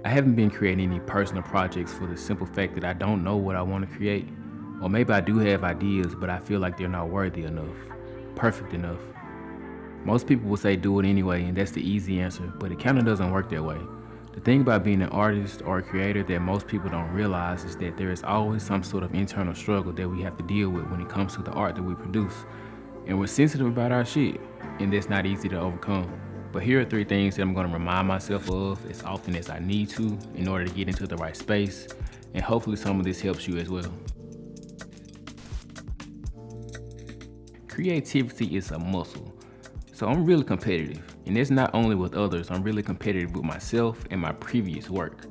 I haven't been creating any personal projects for the simple fact that I don't know what I want to create. Or maybe I do have ideas, but I feel like they're not worthy enough, perfect enough. Most people will say do it anyway, and that's the easy answer, but it kind of doesn't work that way. The thing about being an artist or a creator that most people don't realize is that there is always some sort of internal struggle that we have to deal with when it comes to the art that we produce. And we're sensitive about our shit, and that's not easy to overcome. But here are 3 things that I'm going to remind myself of as often as I need to in order to get into the right space, and hopefully some of this helps you as well. Creativity is a muscle. So I'm really competitive, and it's not only with others, I'm really competitive with myself and my previous work.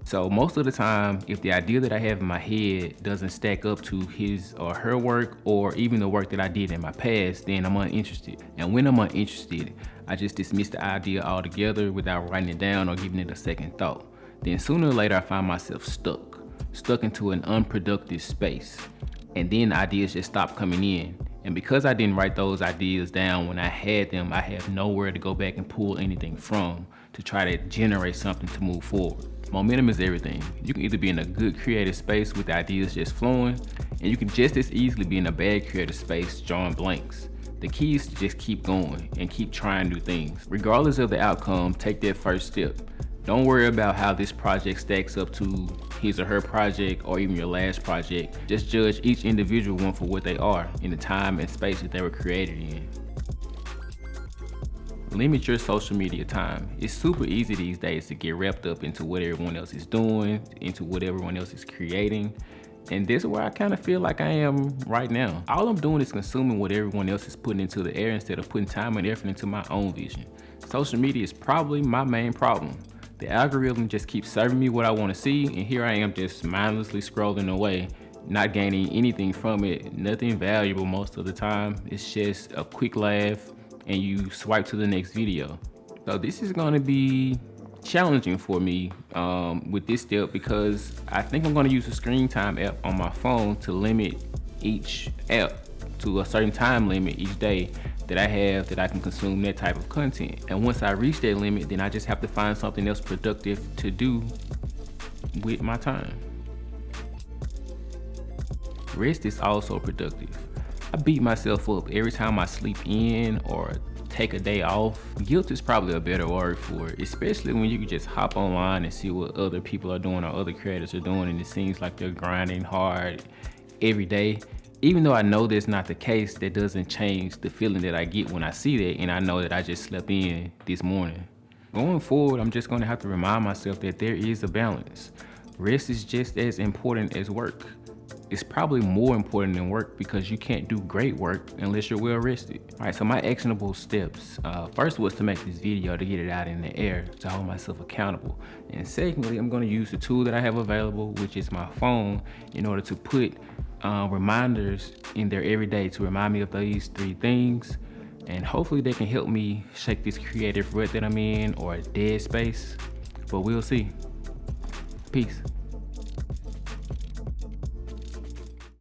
So most of the time, if the idea that I have in my head doesn't stack up to his or her work, or even the work that I did in my past, then I'm uninterested. And when I'm uninterested, I just dismiss the idea altogether without writing it down or giving it a second thought. Then sooner or later, I find myself stuck into an unproductive space. And then ideas just stop coming in. And because I didn't write those ideas down when I had them, I have nowhere to go back and pull anything from to try to generate something to move forward. Momentum is everything. You can either be in a good creative space with ideas just flowing, and you can just as easily be in a bad creative space drawing blanks. The key is to just keep going and keep trying new things. Regardless of the outcome, take that first step. Don't worry about how this project stacks up to his or her project or even your last project. Just judge each individual one for what they are in the time and space that they were created in. Limit your social media time. It's super easy these days to get wrapped up into what everyone else is doing, into what everyone else is creating. And this is where I kind of feel like I am right now. All I'm doing is consuming what everyone else is putting into the air instead of putting time and effort into my own vision. Social media is probably my main problem. The algorithm just keeps serving me what I want to see, and here I am just mindlessly scrolling away, not gaining anything from it, nothing valuable most of the time. It's just a quick laugh and you swipe to the next video. So this is going to be challenging for me with this step, because I think I'm going to use a screen time app on my phone to limit each app to a certain time limit each day that I have that I can consume that type of content. And once I reach that limit, then I just have to find something else productive to do with my time. Rest is also productive. I beat myself up every time I sleep in or take a day off. Guilt is probably a better word for it, especially when you can just hop online and see what other people are doing or other creators are doing, and it seems like they're grinding hard every day. Even though I know that's not the case, that doesn't change the feeling that I get when I see that and I know that I just slept in this morning. Going forward, I'm just gonna have to remind myself that there is a balance. Rest is just as important as work. It's probably more important than work, because you can't do great work unless you're well rested. All right, so my actionable steps. First was to make this video to get it out in the air, to hold myself accountable. And secondly, I'm gonna use the tool that I have available, which is my phone, in order to put reminders in there every day to remind me of these 3 things. And hopefully they can help me shake this creative rut that I'm in, or a dead space, but we'll see. Peace.